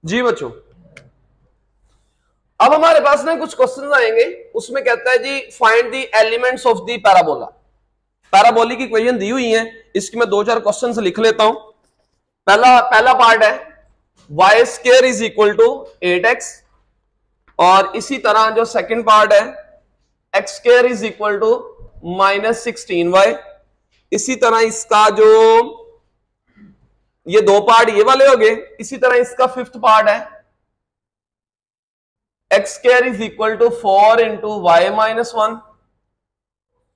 जी बच्चों, अब हमारे पास ना कुछ क्वेश्चन आएंगे, उसमें कहता है जी find the elements of the parabola. Parabolic equation दी हुई है, इसकी मैं दो चार क्वेश्चन लिख लेता हूं। पहला पार्ट है y square is equal to 8x, और इसी तरह जो सेकंड पार्ट है x square is equal to -16y। इसी तरह इसका जो ये दो पार्ट ये वाले हो गए। इसी तरह इसका फिफ्थ पार्ट है x square is equal to 4 into y minus 1,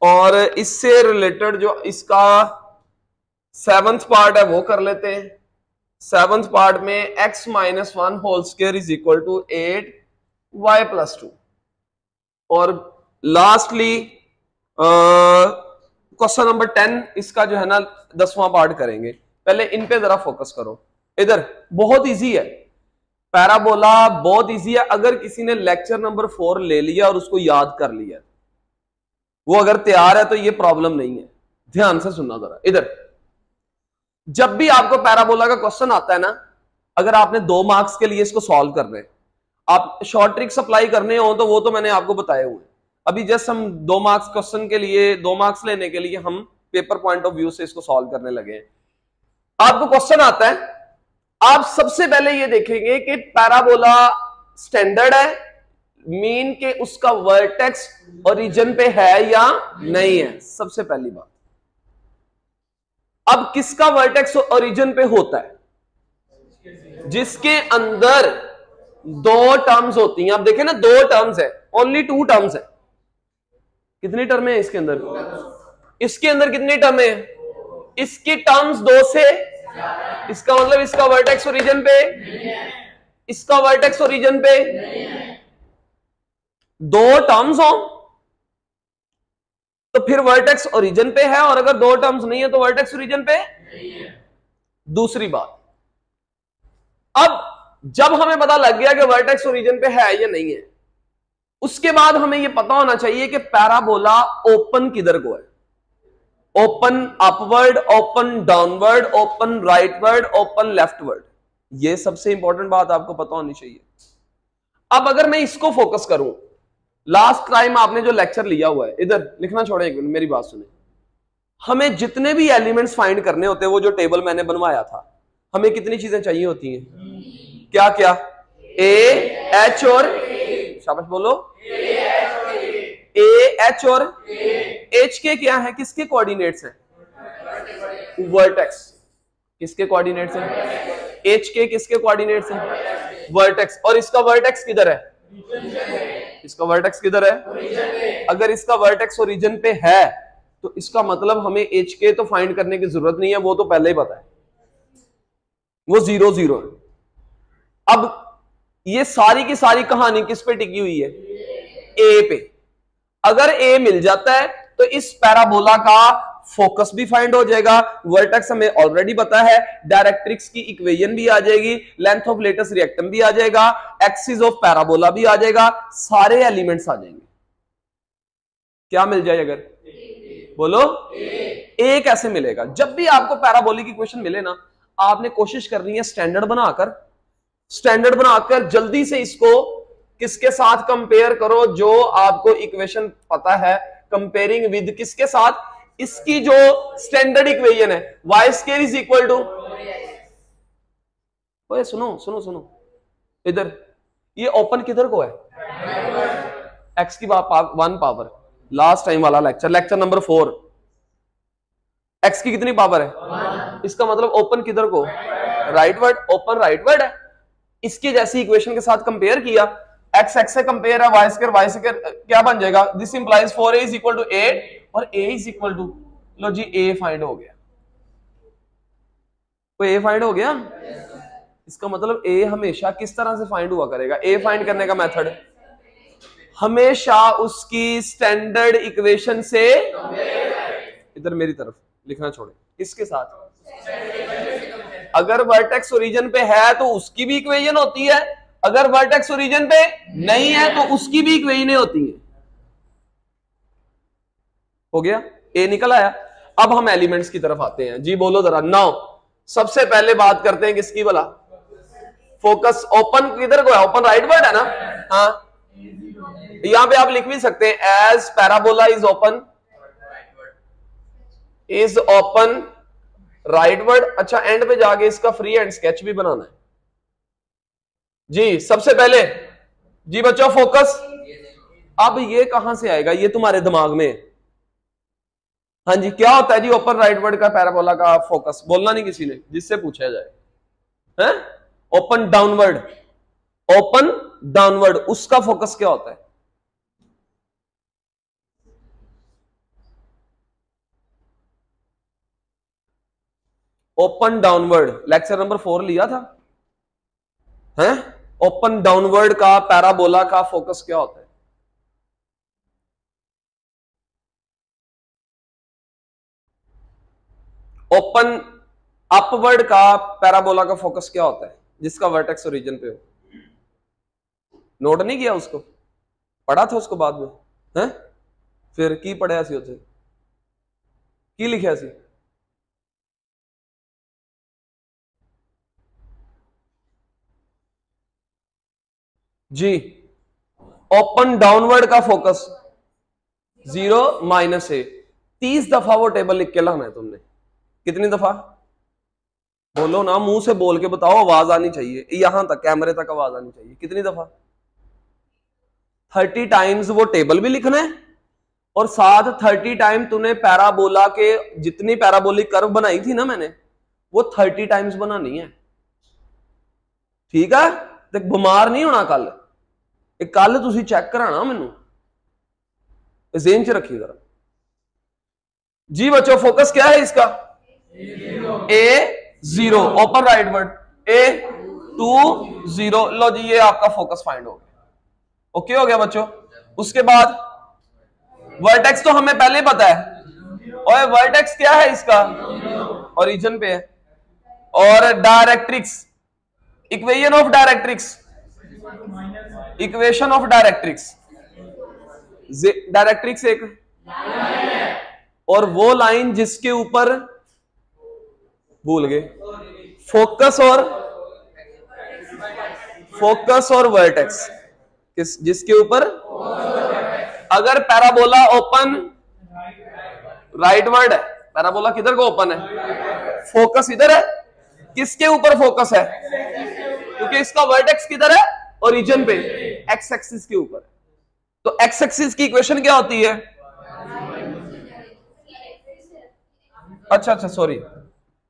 और इससे रिलेटेड जो इसका सेवंथ पार्ट है वो कर लेते हैं। सेवंथ पार्ट में x minus 1 whole square is equal to 8y plus 2, और लास्टली क्वेश्चन नंबर 10 इसका जो है ना 10वां पार्ट करेंगे। पहले इन पे जरा फोकस करो। इधर बहुत इजी है, पैराबोला बहुत इजी है। अगर किसी ने लेक्चर नंबर 4 ले लिया और उसको याद कर लिया, वो अगर तैयार है तो ये प्रॉब्लम नहीं है। ध्यान से सुनना जरा। इधर जब भी आपको पैराबोला का क्वेश्चन आता है ना, अगर आपने 2 मार्क्स के लिए इसको सॉल्व करना है, आप शॉर्ट ट्रिक्स अप्लाई करने हो तो वो तो मैंने आपको बताए हुए। अभी जस्ट हम 2 मार्क्स क्वेश्चन के लिए 2 मार्क्स लेने के लिए हम पेपर पॉइंट ऑफ व्यू से इसको सॉल्व करने लगे हैं। आपको क्वेश्चन आता है, आप सबसे पहले ये देखेंगे कि पैराबोला स्टैंडर्ड है, मीन के उसका वर्टेक्स ओरिजिन पे है या नहीं है। सबसे पहली बात, अब किसका वर्टेक्स ओरिजिन पे होता है? जिसके अंदर 2 टर्म्स होती हैं। आप देखें ना, 2 टर्म्स है, ओनली 2 टर्म्स है। कितनी टर्म है इसके अंदर? इसके अंदर कितनी टर्म है? इसकी टर्म्स 2 से, इसका मतलब इसका वर्टेक्स ओरिजिन पे, इसका वर्टेक्स ओरिजिन पे 2 टर्म्स हो तो फिर वर्टेक्स ओरिजिन पे है, और अगर 2 टर्म्स नहीं है तो वर्टेक्स ओरिजिन पे नहीं है। दूसरी बात, अब जब हमें पता लग गया कि वर्टेक्स ओरिजिन पे है या नहीं है, उसके बाद हमें यह पता होना चाहिए कि पैराबोला ओपन किधर को है। Open upward, open downward, open rightward, open leftward. यह सबसे इंपॉर्टेंट बात आपको पता होनी चाहिए। अब अगर मैं इसको फोकस करूं, लास्ट टाइम आपने जो लेक्चर लिया हुआ है, इधर लिखना छोड़े, एक मिनट मेरी बात सुने। हमें जितने भी एलिमेंट्स फाइंड करने होते हैं, वो जो टेबल मैंने बनवाया था, हमें कितनी चीजें चाहिए होती हैं? क्या क्या? ए, एच और शाबाश बोलो, ए, एच और एच के क्या है? किसके कोऑर्डिनेट्स हैं? वर्टेक्स। किसके कोऑर्डिनेट्स हैं? एच के किसके कोऑर्डिनेट्स हैं? वर्टेक्स। और इसका वर्टेक्स किधर है? इसका वर्टेक्स किधर है? अगर इसका वर्टेक्स ओरिजिन पे है तो इसका मतलब हमें एच के तो फाइंड करने की जरूरत नहीं है, वो तो पहले ही पता है, वो 0 0 है। अब ये सारी की सारी कहानी किस पे टिकी हुई है? ए पे। अगर ए मिल जाता है तो इस पैराबोला का फोकस भी फाइंड हो जाएगा, वर्टेक्स हमें ऑलरेडी पता है, डायरेक्ट्रिक्स की इक्वेशन भी आ जाएगी, लेंथ ऑफ लेटेस्ट रिएक्टम भी आ जाएगा, एक्सिस ऑफ पैराबोला भी आ जाएगा, सारे एलिमेंट्स आ जाएंगे। क्या मिल जाए? अगर बोलो ए कैसे मिलेगा? जब भी आपको पैराबोलिक इक्वेशन मिले ना, आपने कोशिश करनी है स्टैंडर्ड बनाकर जल्दी से इसको किसके साथ कंपेयर करो? जो आपको इक्वेशन पता है, कंपेयरिंग विद किसके साथ? इसकी जो स्टैंडर्ड इक्वेशन है, y square is equal to, ओए सुनो सुनो सुनो, इधर ये ओपन किधर को है? एक्स की 1 पावर। लास्ट टाइम वाला लेक्चर नंबर 4, एक्स की कितनी पावर है? 1। इसका मतलब ओपन किधर को? राइटवर्ड। ओपन राइटवर्ड है। इसकी जैसी इक्वेशन के साथ कंपेयर किया, एक्स एक्स से कंपेयर है, वाई स्क्वायर क्या बन जाएगा? This implies 4a is equal to 8 और a इज इक्वल टू, लो जी a फाइंड हो गया। कोई a फाइंड हो गया? इसका मतलब a हमेशा किस तरह से फाइंड हुआ करेगा? a फाइंड करने का मेथड हमेशा उसकी स्टैंडर्ड इक्वेशन से, इधर मेरी तरफ लिखना छोड़े, किसके साथ? अगर वर्टेक्स ओरिजिन पे है तो उसकी भी इक्वेशन होती है, अगर वर्टेक्स ओरिजिन पे नहीं है तो उसकी भी इक्वेशनें होती हैं। हो गया? ए निकल आया। अब हम एलिमेंट्स की तरफ आते हैं। जी बोलो जरा। नाउ सबसे पहले बात करते हैं किसकी भला? फोकस ओपन किधर को है, ओपन राइट वर्ड है ना, हाँ यहां पे आप लिख भी सकते हैं as parabola is open rightward. अच्छा एंड पे जाके इसका फ्री हैंड स्केच भी बनाना है जी। सबसे पहले जी बच्चों फोकस, अब ये कहां से आएगा, ये तुम्हारे दिमाग में, हाँ जी क्या होता है जी ओपन राइट वर्ड का पैराबोला का फोकस, बोलना नहीं किसी ने, जिससे पूछा जाए हैं, ओपन डाउनवर्ड, ओपन डाउनवर्ड उसका फोकस क्या होता है? ओपन डाउनवर्ड लेक्चर नंबर 4 लिया था, हैं? ओपन डाउनवर्ड का पैराबोला का फोकस क्या होता है? ओपन अपवर्ड का पैराबोला का फोकस क्या होता है, जिसका वर्टेक्स ओरिजिन पे हो? नोट नहीं किया उसको, पढ़ा था उसको बाद में, हैं? फिर की पढ़िया सी उसे की लिखा सी? जी ओपन डाउनवर्ड का फोकस 0 -a। 30 दफा वो टेबल लिख के लाना है तुमने। कितनी दफा बोलो ना, मुंह से बोल के बताओ, आवाज आनी चाहिए यहां तक, कैमरे तक आवाज आनी चाहिए। कितनी दफा? 30 टाइम्स वो टेबल भी लिखना है और साथ 30 टाइम तूने पैराबोला के जितनी पैराबोलिक कर्व बनाई थी ना मैंने, वो 30 टाइम्स बनानी है। ठीक है, तो बीमार नहीं होना कल, कल तुसी चेक कराना मैनू, ज़हन च रखी जरा जी। बच्चों फोकस क्या है इसका? A0 open right word, A20। लो जी ये आपका फोकस फाइंड हो गया, ओके हो गया बच्चों। उसके बाद वर्टेक्स तो हमें पहले पता है, और वर्टेक्स क्या है इसका? ओरिजिन पे है। और directrix, equation of directrix, equation of directrix, directrix एक और वो लाइन जिसके ऊपर, भूल गए, फोकस और वर्टेक्स जिसके ऊपर, अगर पैराबोला ओपन राइट वर्ड है, पैराबोला किधर को ओपन है, फोकस इधर है, किसके ऊपर फोकस है? क्योंकि इसका वर्टेक्स किधर है? ओरिजिन पे, एक्स एक्सिस के ऊपर। तो एक्स एक्सिस की इक्वेशन क्या होती है? अच्छा सॉरी,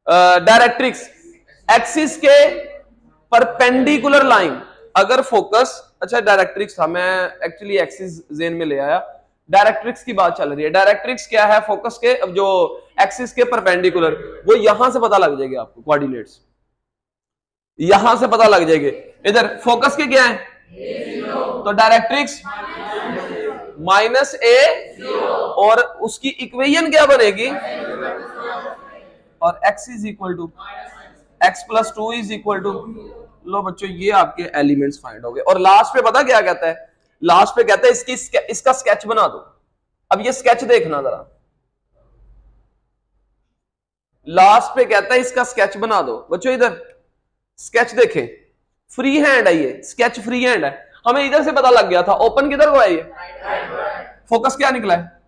डायरेक्ट्रिक्स, एक्सिस के परपेंडिकुलर लाइन अगर फोकस, अच्छा डायरेक्ट्रिक्स था, मैं एक्चुअली एक्सिस जेन में ले आया, डायरेक्ट्रिक्स की बात चल रही है। डायरेक्ट्रिक्स क्या है? फोकस के जो एक्सिस के परपेंडिकुलर, वो यहां से पता लग जाएगी आपको, कोऑर्डिनेट्स यहां से पता लग जाएंगे। इधर फोकस के क्या है? तो डायरेक्ट्रिक्स -a और उसकी इक्वेशन क्या बनेगी? और x is equal to x + 2 is equal to, लो बच्चों ये आपके एलिमेंट्स फाइंड हो गए। और लास्ट पे पता क्या कहता है? लास्ट पे कहता है इसका स्केच बना दो। अब ये स्केच देखना जरा, लास्ट पे कहता है इसका स्केच बना दो। बच्चों इधर स्केच देखें, फ्री हैंड है ये, स्केच फ्री हैंड है। हमें इधर से पता लग गया था ओपन किधर को है, ये फोकस क्या निकला है?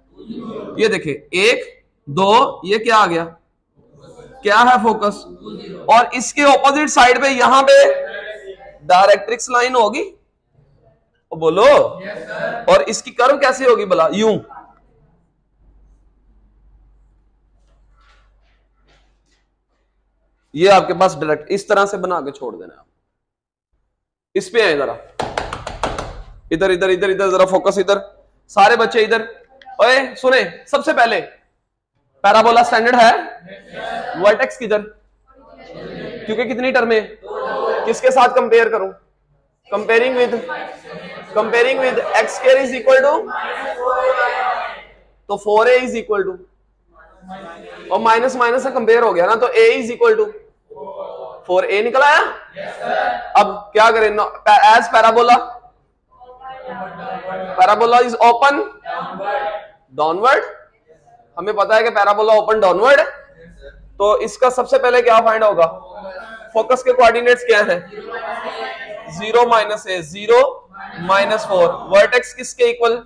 ये देखें 1 2, ये क्या आ गया? क्या है? फोकस। और इसके ऑपोजिट साइड पे यहां पे डायरेक्ट्रिक्स लाइन होगी, बोलो और इसकी कर्व कैसे होगी भला? यूं। ये आपके पास डायरेक्ट इस तरह से बना के छोड़ देना। आप इस पे आए जरा, इधर इधर इधर इधर जरा फोकस, इधर सारे बच्चे इधर। ओए सुने, सबसे पहले पैराबोला स्टैंडर्ड है, वर्टेक्स किधर? क्योंकि कितनी टर्म है, किसके साथ कंपेयर करूं? Comparing with x square is equal to, तो 4a इज इक्वल टू, और माइनस माइनस से कंपेयर हो गया ना, तो a is equal to 4a निकल आया। अब क्या करें? As parabola is open downward, हमें पता है कि पैराबोला ओपन डाउनवर्ड है, तो इसका सबसे पहले क्या फाइंड होगा? फोकस के कोऑर्डिनेट्स क्या हैं? 0 माइनस ए, 0 माइनस 4। वर्टेक्स किसके इक्वल?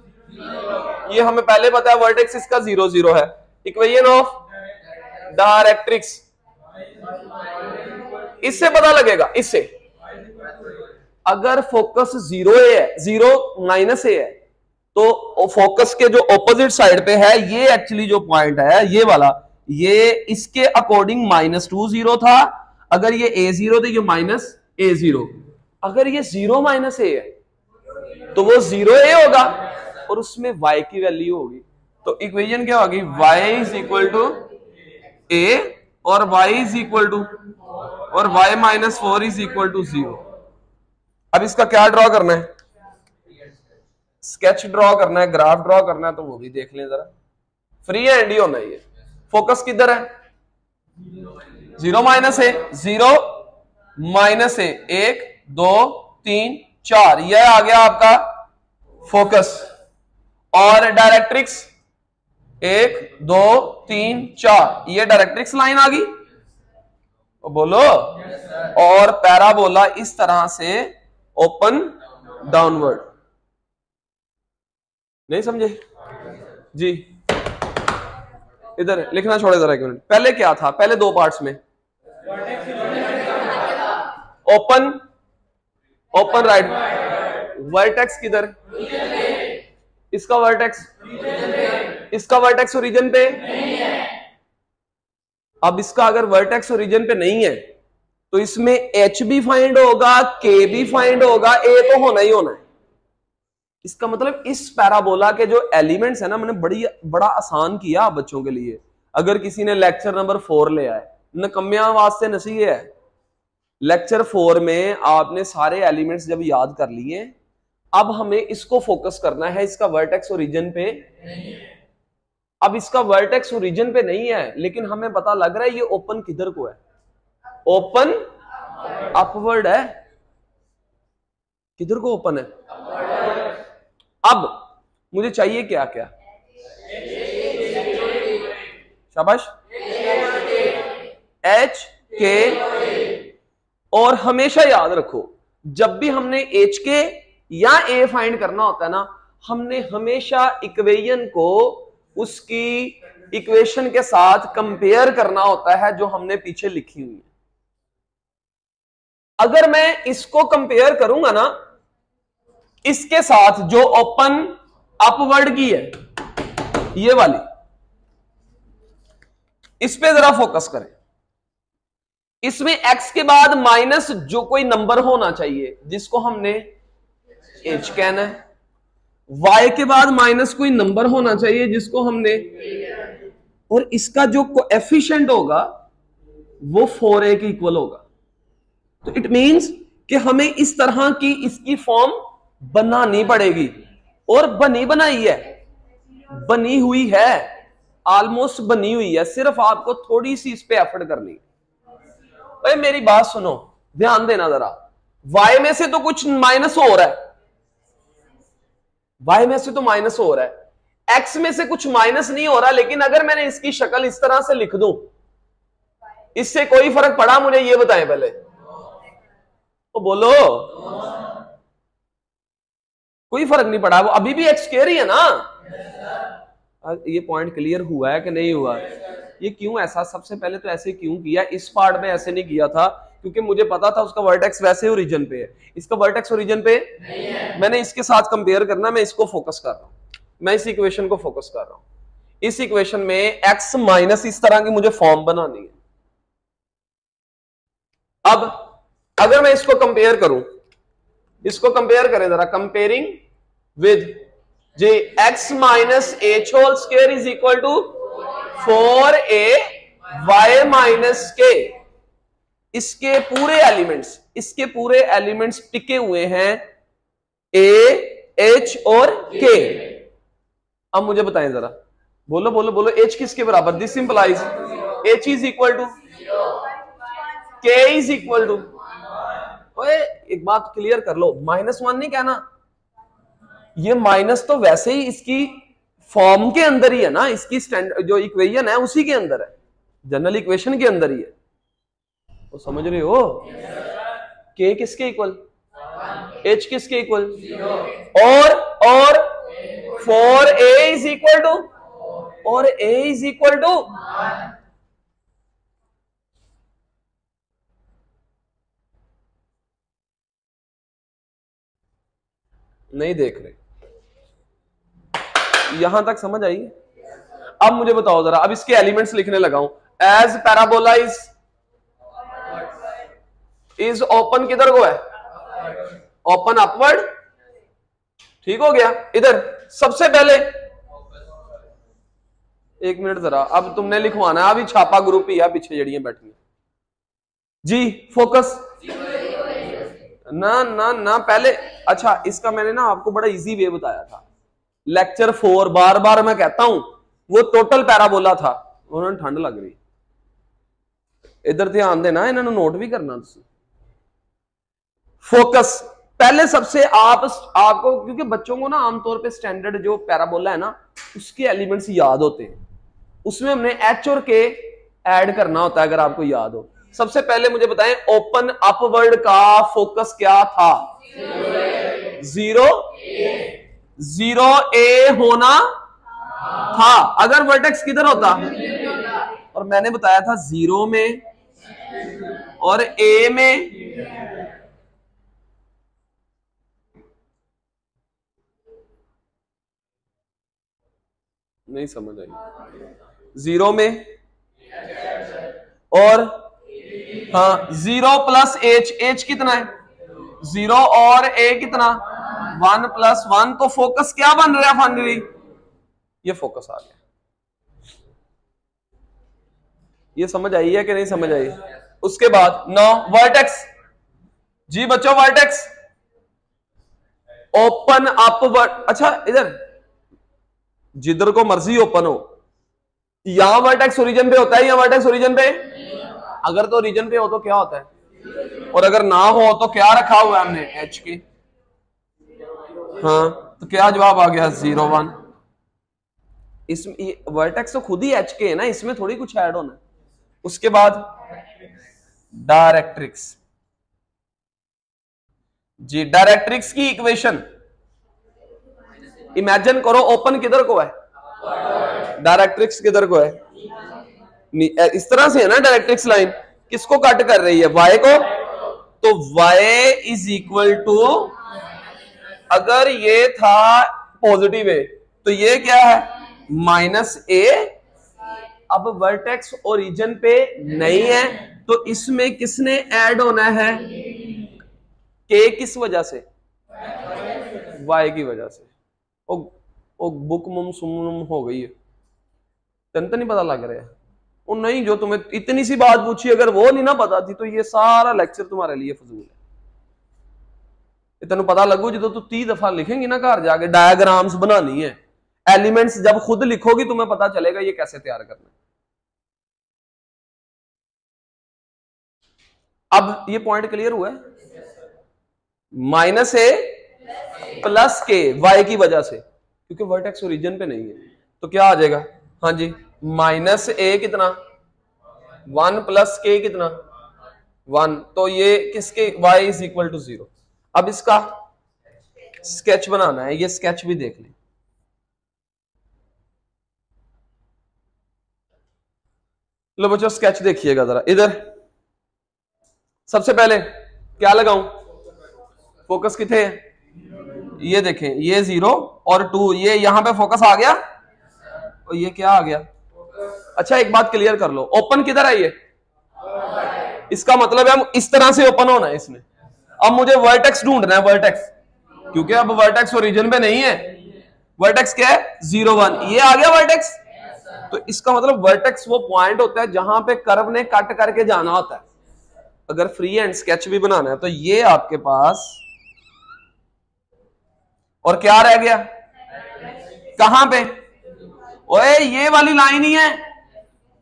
ये हमें पहले पता है, वर्टेक्स इसका 0 0 है। इक्वेशन ऑफ डायरेक्ट्रिक्स इससे पता लगेगा, इससे अगर फोकस 0 है, 0 माइनस ए है, तो फोकस के जो ऑपोजिट साइड पे है, ये एक्चुअली जो पॉइंट है ये वाला, ये इसके अकॉर्डिंग -2 0 था। अगर ये a0 तो ये -a0। अगर ये 0 माइनस ए है तो वो 0a होगा और उसमें y की वैल्यू होगी। तो इक्वेशन क्या होगी? y is equal to a और y इज इक्वल टू और y minus 4 is equal to 0। अब इसका क्या ड्रॉ करना है? स्केच ड्रॉ करना है, ग्राफ ड्रॉ करना है, तो वो भी देख लें जरा। फ्री हैंड ही होना है। ये फोकस किधर है? 0 माइनस ए, 0 माइनस ए, 1 2 3 4, यह आ गया आपका फोकस। और डायरेक्ट्रिक्स 1 2 3 4, ये डायरेक्ट्रिक्स लाइन आ गई, बोलो। और पैराबोला इस तरह से ओपन डाउनवर्ड। नहीं समझे जी? इधर लिखना छोड़े जरा एक मिनट। पहले क्या था? पहले दो पार्ट्स में ओपन ओपन राइट, वर्टेक्स किधर? इसका वर्टेक्स, इसका वर्टेक्स ओरिजिन पे। अब इसका अगर वर्टेक्स ओरिजिन पे नहीं है तो इसमें H भी फाइंड होगा, K भी फाइंड होगा, A तो होना ही होना है। इसका मतलब इस पैराबोला के जो एलिमेंट्स है ना, मैंने बड़ा आसान किया आप बच्चों के लिए। अगर किसी ने लेक्चर नंबर 4 ले आए, नकम्या वास्ते नसीहत है, लेक्चर 4 में आपने सारे एलिमेंट्स जब याद कर लिए, अब हमें इसको फोकस करना है। इसका वर्टेक्स ओरिजिन पे नहीं है। अब इसका वर्टेक्स ओरिजिन पे नहीं है, लेकिन हमें पता लग रहा है ये ओपन किधर को है? ओपन अपवर्ड है। किधर को ओपन है? अब मुझे चाहिए क्या क्या? शाबाश, H K। और हमेशा याद रखो, जब भी हमने H K या A फाइंड करना होता है ना, हमने हमेशा इक्वेशन को उसकी इक्वेशन के साथ कंपेयर करना होता है जो हमने पीछे लिखी हुई है। अगर मैं इसको कंपेयर करूंगा ना इसके साथ जो ओपन अपवर्ड की है, ये वाली, इस पे जरा फोकस करें। इसमें x के बाद माइनस जो कोई नंबर होना चाहिए जिसको हमने h कहना है, y के बाद माइनस कोई नंबर होना चाहिए जिसको हमने, और इसका जो कोएफिशिएंट होगा वो 4a के इक्वल होगा। तो इट मींस कि हमें इस तरह की इसकी फॉर्म बनानी पड़ेगी, और बनी बनाई है, बनी हुई है, ऑलमोस्ट बनी हुई है। सिर्फ आपको थोड़ी सी इस पे एफर्ट करनी है। भाई मेरी बात सुनो, ध्यान देना जरा। y में से तो कुछ माइनस हो रहा है, y में से तो माइनस हो रहा है, x में से कुछ माइनस नहीं हो रहा। लेकिन अगर मैंने इसकी शक्ल इस तरह से लिख दूं, इससे कोई फर्क पड़ा? मुझे ये बताएं पहले तो बोलो। कोई फर्क नहीं पड़ा, वो अभी भी एक्स कह रही है ना। ये पॉइंट क्लियर हुआ है कि नहीं हुआ? ये क्यों ऐसा? सबसे पहले तो ऐसे क्यों किया? इस पार्ट में ऐसे नहीं किया था क्योंकि मुझे पता था उसका वर्टेक्स वैसे ओरिजिन पे है, इसका वर्टेक्स ओरिजिन पे नहीं है। मैंने इसके साथ कंपेयर करना, मैं इसको फोकस कर रहा हूं, मैं इस इक्वेशन को फोकस कर रहा हूं। इस इक्वेशन में x माइनस इस तरह की मुझे फॉर्म बनानी है। अब अगर मैं इसको कंपेयर करूं, इसको कंपेयर करें जरा, कंपेयरिंग विद जे x minus h whole square is equal to 4a y minus k। इसके पूरे एलिमेंट्स टिके हुए हैं a, h और k। अब मुझे बताएं जरा, बोलो बोलो बोलो, h किसके बराबर? This implies h is equal to k is equal to, एक बात क्लियर कर लो, -1 नहीं कहना। ये माइनस तो वैसे ही इसकी फॉर्म के अंदर ही है ना, इसकी स्टैंडर्ड जो इक्वेशन है उसी के अंदर है, जनरल इक्वेशन के अंदर ही है। तो समझ रहे हो? के किसके इक्वल? एच किसके इक्वल? और for a is equal to, और ए इज इक्वल टू, नहीं देख रहे? यहां तक समझ आई? अब मुझे बताओ जरा, अब इसके एलिमेंट्स लिखने लगा हूं। एज पैराबोला इज ओपन किधर को है? Open upward. ठीक हो गया। इधर सबसे पहले एक मिनट जरा, अब तुमने लिखवाना है, अभी छापा ग्रुप ही है पीछे जड़ियां बैठी जी। फोकस ना ना ना पहले, अच्छा इसका मैंने ना आपको बड़ा इजी वे बताया था लेक्चर 4, बार बार मैं कहता हूं, वो टोटल पैराबोला था। उन्होंने ठंड लग रही, इधर ध्यान देना, इन्होंने नोट भी करना। फोकस पहले सबसे आपको, क्योंकि बच्चों को ना आमतौर पे स्टैंडर्ड जो पैराबोला है ना उसके एलिमेंट्स याद होते हैं, उसमें हमने एच और के ऐड करना होता है, अगर आपको याद हो। सबसे पहले मुझे बताएं, ओपन अपवर्ड का फोकस क्या था? 0 ए होना था। अगर वर्टेक्स किधर होता? और मैंने बताया था 0 में और ए में, नहीं समझ आई? 0 में और हाँ 0 प्लस एच, एच कितना है? 0 और ए कितना? 1 प्लस 1। तो फोकस क्या बन रहा है फाइनली? ये फोकस आ गया। ये समझ आई है कि नहीं समझ आई? उसके बाद 9 वर्टेक्स। जी बच्चों, वर्टेक्स ओपन अपवर्ड। अच्छा इधर जिधर को मर्जी ओपन हो, यहां वर्टेक्स ओरिजिन पे होता है या वर्टेक्स ओरिजिन पे? अगर तो ओरिजिन पे हो तो क्या होता है, और अगर ना हो तो क्या रखा हुआ है हमने? एच के। हाँ तो क्या जवाब आ गया? 0 1। इसमें वर्टेक्स तो खुद ही एच के है ना, इसमें थोड़ी कुछ ऐड होना। उसके बाद डायरेक्ट्रिक्स। जी डायरेक्ट्रिक्स की इक्वेशन इमेजिन करो, ओपन किधर को है? डायरेक्ट्रिक्स किधर को है? इस तरह से है ना डायरेक्ट्रिक्स लाइन, किसको कट कर रही है? y को। तो y इज इक्वल टू, अगर ये था पॉजिटिव है तो ये क्या है? -a। अब वर्टेक्स ओरिजिन पे नहीं है तो इसमें किसने ऐड होना है? k किस वजह से? y की वजह से। ओ बुक मुम सुम हो गई है, तन तो नहीं पता लग रहा है? वो नहीं, जो तुम्हें इतनी सी बात पूछी अगर वो नहीं ना पता थी तो ये सारा लेक्चर तुम्हारे लिए फजूल है। तेन पता लगू जो तू 30 दफा लिखेंगी ना घर जाके, डायग्राम्स बनानी है, एलिमेंट्स जब खुद लिखोगी तुम्हें पता चलेगा ये कैसे तैयार करना है। अब ये पॉइंट क्लियर हुआ है? -a प्लस के y की वजह से, क्योंकि वर्टेक्स ओरिजिन पे नहीं है तो क्या आ जाएगा? हाँ जी, -a कितना? 1 प्लस के कितना? 1। तो ये किसके? y is equal to 0। अब इसका स्केच बनाना है, ये स्केच भी देख लें। लो बच्चों स्केच देखिएगा जरा। इधर सबसे पहले क्या लगाऊं? फोकस कितने है? ये देखें, ये 0 और 2, ये यहां पे फोकस आ गया और ये क्या आ गया? अच्छा एक बात क्लियर कर लो, ओपन किधर है? ये इसका मतलब है हम इस तरह से ओपन होना है इसमें। अब मुझे वर्टेक्स ढूंढना है, वर्टेक्स, क्योंकि अब वर्टेक्स ओरिजिन पे नहीं है। वर्टेक्स क्या है? 0 1। ये आ गया वर्टेक्स। तो इसका मतलब वर्टेक्स वो पॉइंट होता है जहां पे कर्व ने कट करके जाना होता है। अगर फ्री हैंड स्केच भी बनाना है तो ये आपके पास, और क्या रह गया? कहां पे? ओए ये वाली लाइन ही है,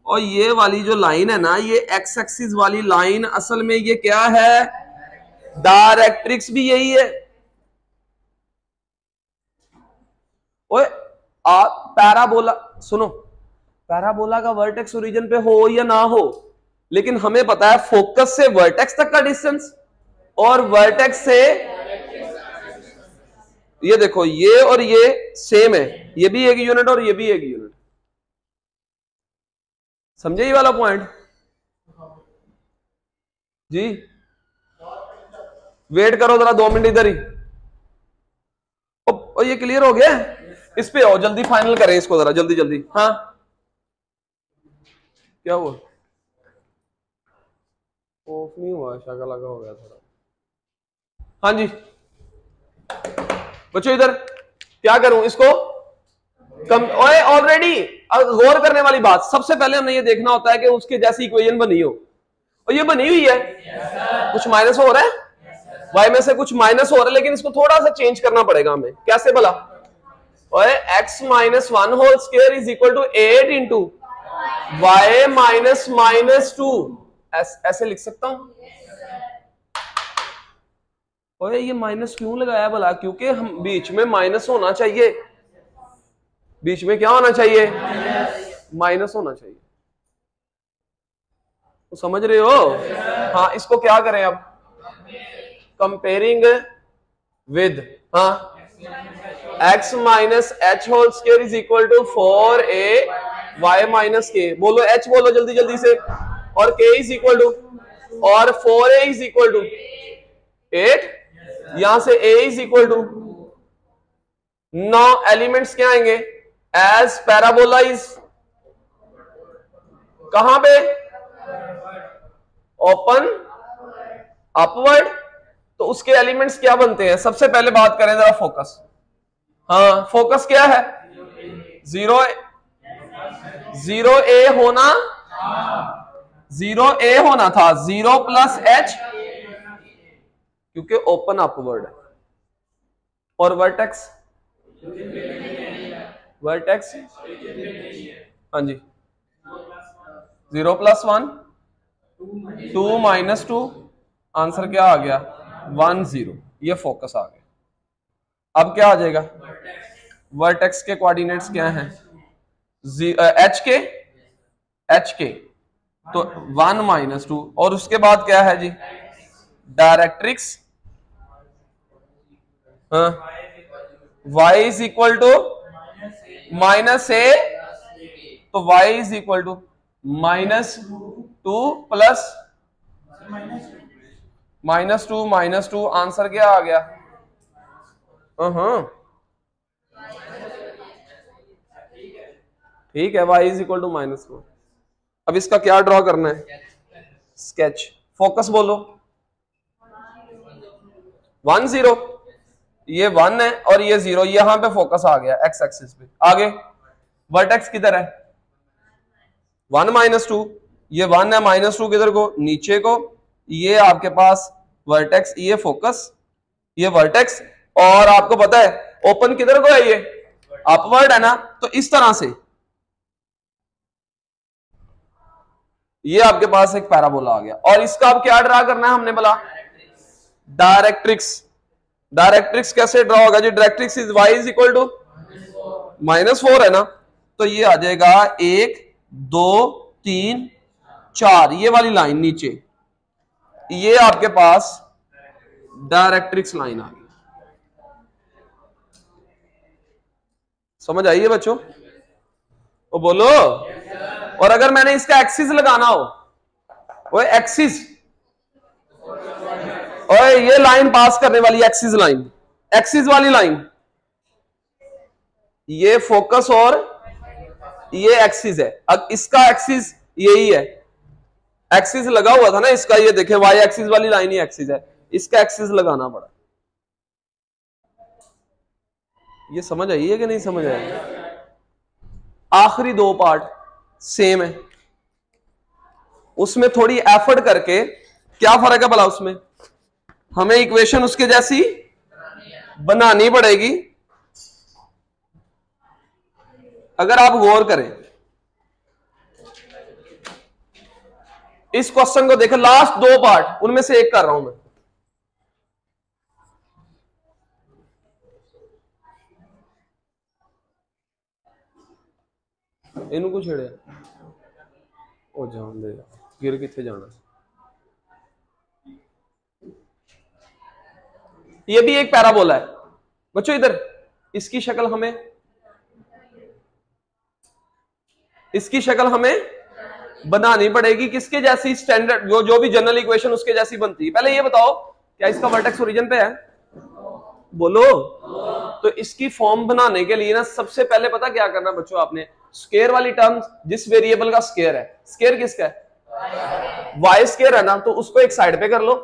और ये वाली जो लाइन है ना, ये एक्स एक्सिस वाली लाइन, असल में ये क्या है? डायरेक्ट्रिक्स भी यही है। ओए पैराबोला सुनो, पैराबोला का वर्टेक्स ओरिजिन पे हो या ना हो, लेकिन हमें पता है फोकस से वर्टेक्स तक का डिस्टेंस और वर्टेक्स से, ये देखो ये और ये सेम है, ये भी एक यूनिट और ये भी एक यूनिट। समझे ये वाला पॉइंट जी? वेट करो जरा 2 मिनट इधर ही। और ये क्लियर हो गया? इस पे आओ, जल्दी फाइनल करें इसको जरा, जल्दी जल्दी। हाँ क्या हुआ? ऑफ नहीं हुआ, शाखा लगा हो गया थोड़ा। हाँ जी बच्चों इधर क्या करूं इसको कम। ओए ऑलरेडी गौर करने वाली बात, सबसे पहले हमने ये देखना होता है कि उसके जैसी इक्वेशन बनी हो, और ये बनी हुई है। कुछ माइनस हो रहा है, y में से कुछ माइनस हो रहा है, लेकिन इसको थोड़ा सा चेंज करना पड़ेगा हमें। कैसे भला? ओए x minus 1 whole square is equal to 8 into y minus minus 2, ऐसे लिख सकता हूं। ओए ये माइनस क्यों लगाया भला? क्योंकि हम बीच में माइनस होना चाहिए, बीच में क्या होना चाहिए? माइनस होना चाहिए। तो समझ रहे हो? हाँ इसको क्या करें अब? कंपेयरिंग विद, हाँ x minus h whole square is equal to 4a y minus k, बोलो h बोलो जल्दी जल्दी से, और k इज इक्वल टू, और 4a इज इक्वल टू 8, यहां से a is equal to, 9 elements क्या आएंगे? एज पैराबोला इज कहां पे? Open upward. तो उसके एलिमेंट्स क्या बनते हैं? सबसे पहले बात करें जरा फोकस। हाँ फोकस क्या है? 0a होना, 0a होना था, 0 प्लस h, क्योंकि ओपन अपवर्ड है। और वर्टेक्स, वर्टेक्स हाँ जी 0 प्लस 1 2 माइनस 2, आंसर क्या आ गया? 1 0। ये फोकस आ गया। अब क्या आ जाएगा? वर्टेक्स के कोऑर्डिनेट्स क्या हैं? एच के, तो 1 माइनस 2, और उसके बाद क्या है जी? डायरेक्ट्रिक्स, हाँ y is equal to minus a, तो y is equal to minus 2 plus minus two, answer क्या आ गया? ठीक है, y is equal to minus 4। अब इसका क्या ड्रॉ करना है? स्केच। फोकस बोलो। 1 0, ये 1 है और ये 0, यहां पे फोकस आ गया एक्स एक्सिस पे। आगे वर्टेक्स किधर है? 1 माइनस 2, ये 1 है, माइनस 2 किधर को? नीचे को। ये आपके पास वर्टेक्स, ये फोकस, ये वर्टेक्स, और आपको पता है ओपन किधर को है? ये अपवर्ड है ना। तो इस तरह से ये आपके पास एक पैराबोला आ गया, और इसका अब क्या ड्रा करना है हमने बोला? डायरेक्ट्रिक्स। डायरेक्ट्रिक्स कैसे ड्रा होगा जी? Directrix is y is equal to -4 है ना, तो ये आ जाएगा 1 2 3 4, ये वाली लाइन नीचे, ये आपके पास डायरेक्ट्रिक्स लाइन आ गई। समझ आइए बच्चों? वो बोलो। और अगर मैंने इसका एक्सिस लगाना हो, वो एक्सिस, और ये लाइन पास करने वाली एक्सिस लाइन, एक्सिस वाली लाइन, ये फोकस और ये एक्सिस है। अब इसका एक्सिस यही है, एक्सिस लगा हुआ था ना इसका, ये देखें वाई एक्सिस वाली लाइन ही एक्सिस है, इसका एक्सिस लगाना पड़ा। ये समझ आई है कि नहीं समझ आई? आखिरी 2 पार्ट सेम है, उसमें थोड़ी एफर्ट करके क्या फर्क है भला? उसमें हमें इक्वेशन उसके जैसी बनानी पड़ेगी। अगर आप गौर करें इस क्वेश्चन को, देखें लास्ट 2 पार्ट, उनमें से एक कर रहा हूं मैं। इनको छेड़े ओ जान दे, फिर कितने जाना। ये भी एक पैराबोला है बच्चों। इधर इसकी शक्ल हमें बनानी पड़ेगी किसके जैसी, स्टैंडर्ड जो भी जनरल इक्वेशन उसके जैसी बनती है। पहले ये बताओ क्या इसका वर्टेक्स ओरिजिन पे है? बोलो। तो इसकी फॉर्म बनाने के लिए ना सबसे पहले पता क्या करना बच्चों, आपने स्क्वायर वाली टर्म, जिस वेरिएबल का स्क्वायर है, स्क्वायर किसका है? वाई स्क्वायर है ना, तो उसको एक साइड पे कर लो।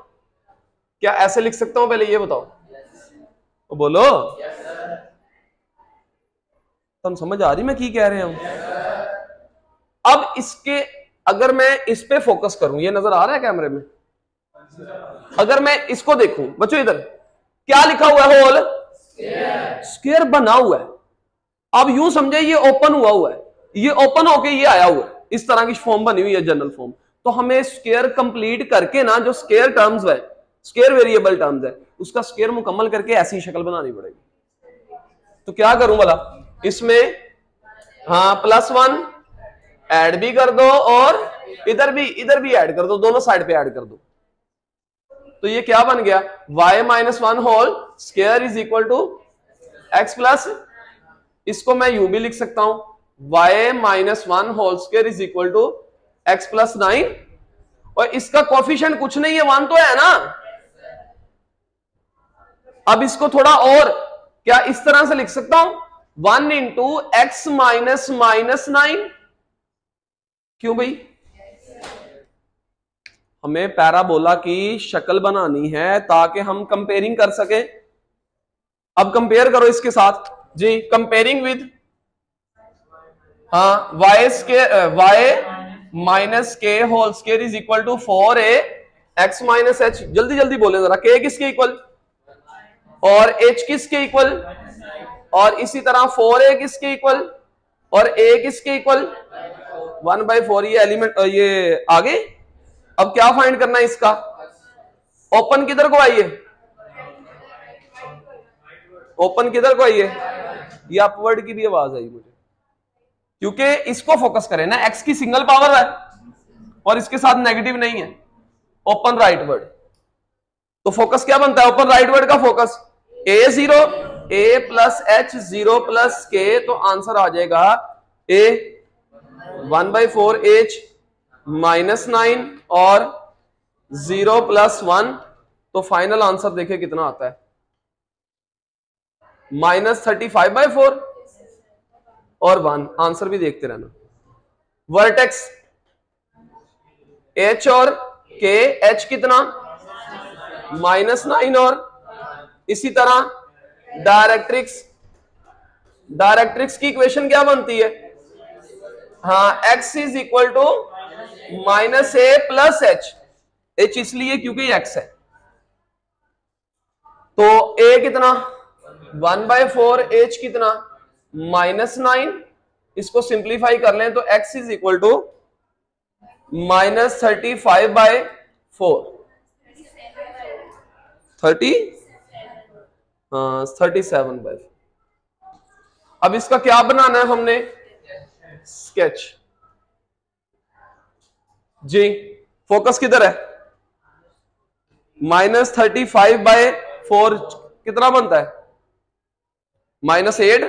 क्या ऐसे लिख सकता हूं? पहले ये बताओ तो बोलो। तुम समझ आ रही मैं की कह रहे हूं? अब इसके अगर मैं इस पे फोकस करूं, ये नजर आ रहा है कैमरे में? अगर मैं इसको देखूं बच्चों, इधर क्या लिखा हुआ है? होल स्क्वायर बना हुआ है। अब यूं समझे ये ओपन हुआ है, ये ओपन होके ये आया हुआ है, इस तरह की फॉर्म बनी हुई है जनरल फॉर्म। तो हमें स्क्वायर कंप्लीट करके ना, जो स्क्वायर टर्म्स है, स्क्वायर वेरिएबल टर्म्स है, उसका स्क्वायर मुकम्मल करके ऐसी शक्ल बनानी पड़ेगी। तो क्या करूं भला इसमें? हाँ, +1 ऐड भी कर दो और इधर भी ऐड कर दो, दोनों साइड पे ऐड कर दो। तो ये क्या बन गया? y-1 whole square is equal to x plus, इसको मैं यूं भी लिख सकता हूं, y-1 whole square is equal to x plus 9। और इसका कोफिशिएंट कुछ नहीं है, 1 तो है ना। अब इसको थोड़ा और क्या इस तरह से लिख सकता हूं, 1 इंटू x माइनस -9। क्यों भाई? हमें पैराबोला की शक्ल बनानी है ताकि हम कंपेयरिंग कर सके। अब कंपेयर करो इसके साथ जी, कंपेयरिंग विद, हाँ, y minus k whole square is equal to 4a x minus h। जल्दी जल्दी बोले जरा, k किसके इक्वल और h किसके इक्वल, और इसी तरह 4a किसके इक्वल और a किसके इक्वल? 1/4। ये एलिमेंट ये आगे। अब क्या फाइंड करना है इसका? ओपन किधर को आइए, ओपन किधर को आइए। ये अपवर्ड की भी आवाज आई मुझे, क्योंकि इसको फोकस करें ना, x की सिंगल पावर है और इसके साथ नेगेटिव नहीं है, ओपन राइट वर्ड। तो फोकस क्या बनता है? ओपन राइट वर्ड का focus a0 a plus h 0 plus k। तो आंसर आ जाएगा a 1/4 h माइनस 9 और 0 प्लस 1। तो फाइनल आंसर देखिए कितना आता है, -35/4 और 1। आंसर भी देखते रहना। वर्टेक्स h और k, h कितना? -9 और इसी तरह डायरेक्ट्रिक्स की इक्वेशन क्या बनती है? हाँ, x is equal to -a plus h इसलिए क्योंकि x है। तो a कितना? 1/4 h कितना? -9। इसको सिंप्लीफाई कर लें तो x इज इक्वल टू -35/4 37/4। अब इसका क्या बनाना है हमने? स्केच जी। फोकस किधर है? -35/4 कितना बनता है? -8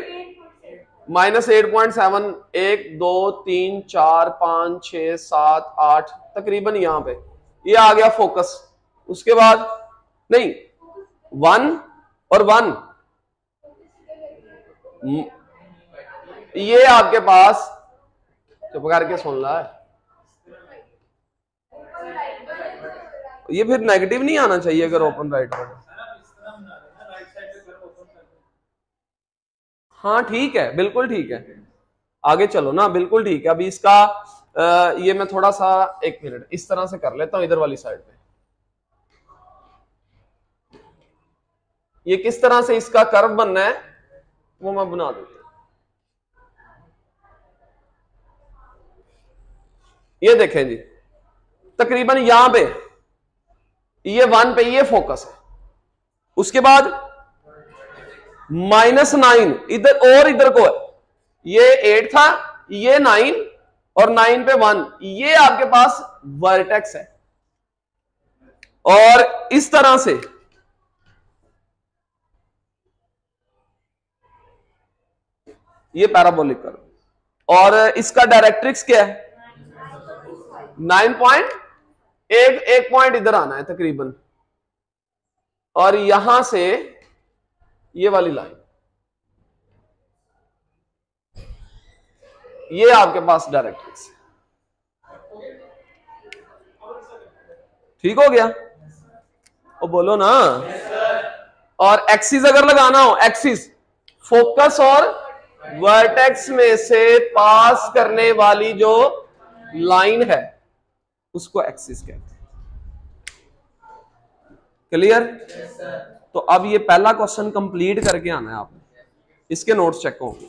-8.7। 1 2 3 4 5 6 7 8 तकरीबन यहां पे ये आ गया फोकस। उसके बाद नहीं, 1 और 1 ये आपके पास, चुप करके सुन ला, ये फिर नेगेटिव नहीं आना चाहिए अगर ओपन राइट वर्ड। हाँ ठीक है, बिल्कुल ठीक है, आगे चलो ना, बिल्कुल ठीक है। अभी इसका ये मैं थोड़ा सा 1 मिनट इस तरह से कर लेता हूं, इधर वाली साइड पे। ये किस तरह से इसका कर्व बनना है वो मैं बना देता हूं। ये देखें जी, तकरीबन यहां पे ये 1 पे ये फोकस है। उसके बाद -9 इधर और इधर को है, ये 8 था, ये 9 और 9 पे 1। ये आपके पास वर्टेक्स है। और इस तरह से ये पैराबोलिक कर्व, और इसका डायरेक्ट्रिक्स क्या है 9 पॉइंट, एक पॉइंट इधर आना है तकरीबन, और यहां से ये वाली लाइन, ये आपके पास डायरेक्ट्रिक्स है। ठीक हो गया? ओ बोलो ना। और एक्सिस अगर लगाना हो, एक्सिस फोकस और वर्टेक्स में से पास करने वाली जो लाइन है उसको एक्सिस कहते हैं। क्लियर? तो अब ये पहला क्वेश्चन कंप्लीट करके आना है आपने, इसके नोट्स चेक होंगे।